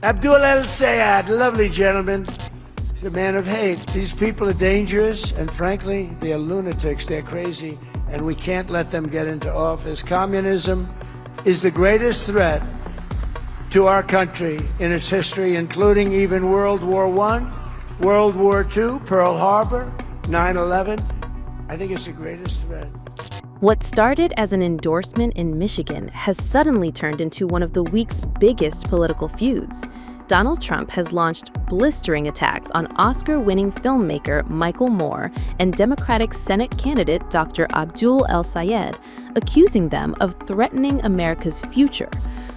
Abdul El-Sayed, lovely gentleman. He's a man of hate. These people are dangerous, and frankly, they are lunatics. They're crazy, and we can't let them get into office. Communism is the greatest threat to our country in its history, including even World War I, World War II, Pearl Harbor, 9/11. I think it's the greatest threat. What started as an endorsement in Michigan has suddenly turned into one of the week's biggest political feuds. Donald Trump has launched blistering attacks on Oscar-winning filmmaker Michael Moore and Democratic Senate candidate Dr. Abdul El-Sayed, accusing them of threatening America's future.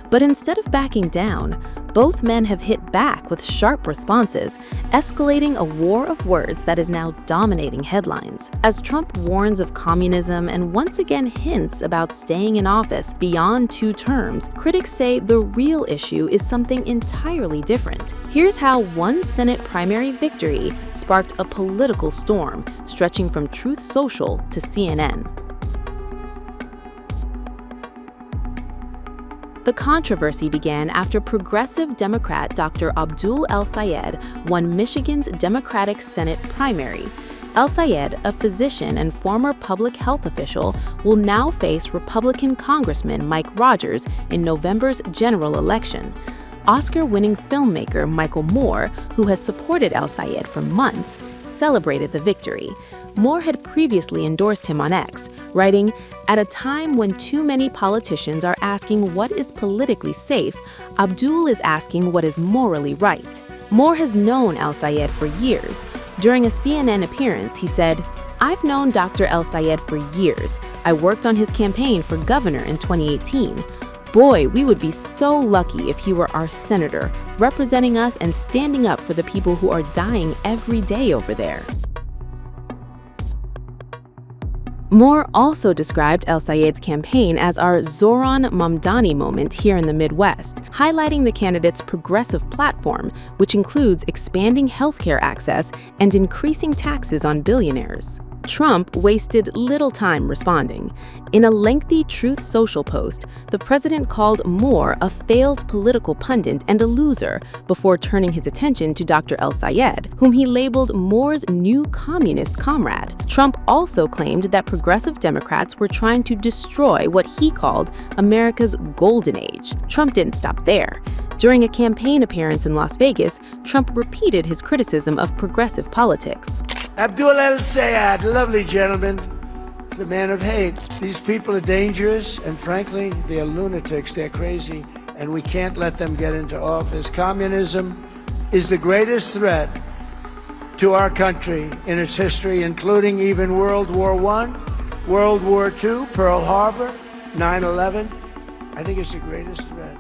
But instead of backing down, both men have hit back with sharp responses, escalating a war of words that is now dominating headlines. As Trump warns of communism and once again hints about staying in office beyond 2 terms, critics say the real issue is something entirely different. Here's how one Senate primary victory sparked a political storm, stretching from Truth Social to CNN. The controversy began after progressive Democrat Dr. Abdul El-Sayed won Michigan's Democratic Senate primary. El-Sayed, a physician and former public health official, will now face Republican Congressman Mike Rogers in November's general election. Oscar-winning filmmaker Michael Moore, who has supported El-Sayed for months, celebrated the victory. Moore had previously endorsed him on X, writing, "At a time when too many politicians are asking what is politically safe, Abdul is asking what is morally right." Moore has known El-Sayed for years. During a CNN appearance, he said, "I've known Dr. El-Sayed for years. I worked on his campaign for governor in 2018. Boy, we would be so lucky if he were our senator, representing us and standing up for the people who are dying every day over there." Moore also described El-Sayed's campaign as our Zohran Mamdani moment here in the Midwest, highlighting the candidate's progressive platform, which includes expanding healthcare access and increasing taxes on billionaires. Trump wasted little time responding. In a lengthy Truth Social post, the president called Moore a failed political pundit and a loser before turning his attention to Dr. El-Sayed, whom he labeled Moore's new communist comrade. Trump also claimed that progressive Democrats were trying to destroy what he called America's golden age. Trump didn't stop there. During a campaign appearance in Las Vegas, Trump repeated his criticism of progressive politics. Abdul El-Sayed, lovely gentleman. He's a man of hate. These people are dangerous, and frankly, they are lunatics. They're crazy, and we can't let them get into office. Communism is the greatest threat to our country in its history, including even World War I, World War II, Pearl Harbor, 9/11. I think it's the greatest threat.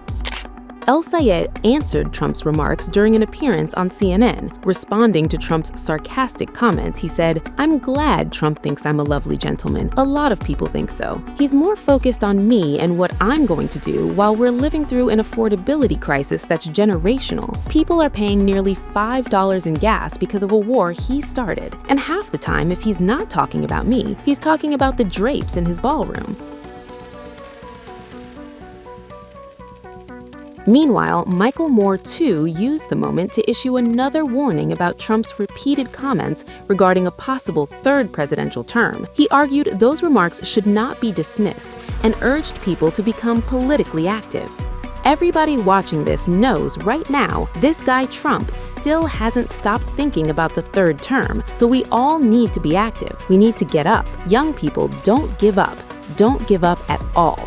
El-Sayed answered Trump's remarks during an appearance on CNN. Responding to Trump's sarcastic comments, he said, "I'm glad Trump thinks I'm a lovely gentleman. A lot of people think so. He's more focused on me and what I'm going to do while we're living through an affordability crisis that's generational. People are paying nearly $5 in gas because of a war he started. And half the time, if he's not talking about me, he's talking about the drapes in his ballroom." Meanwhile, Michael Moore, too, used the moment to issue another warning about Trump's repeated comments regarding a possible 3rd presidential term. He argued those remarks should not be dismissed and urged people to become politically active. Everybody watching this knows right now this guy Trump still hasn't stopped thinking about the 3rd term, so we all need to be active. We need to get up. Young people, don't give up. Don't give up at all.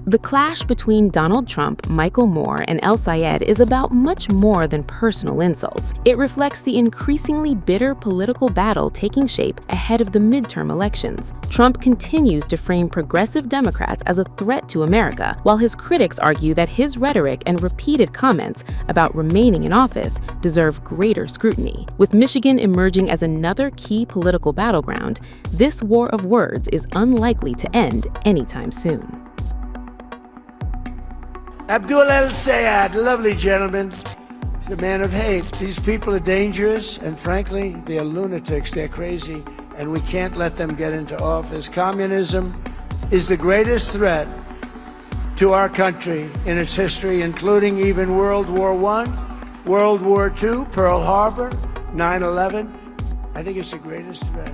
The clash between Donald Trump, Michael Moore, and El-Sayed is about much more than personal insults. It reflects the increasingly bitter political battle taking shape ahead of the midterm elections. Trump continues to frame progressive Democrats as a threat to America, while his critics argue that his rhetoric and repeated comments about remaining in office deserve greater scrutiny. With Michigan emerging as another key political battleground, this war of words is unlikely to end anytime soon. Abdul El-Sayed, lovely gentleman. He's a man of hate. These people are dangerous, and frankly, they are lunatics. They're crazy, and we can't let them get into office. Communism is the greatest threat to our country in its history, including even World War I, World War II, Pearl Harbor, 9/11. I think it's the greatest threat.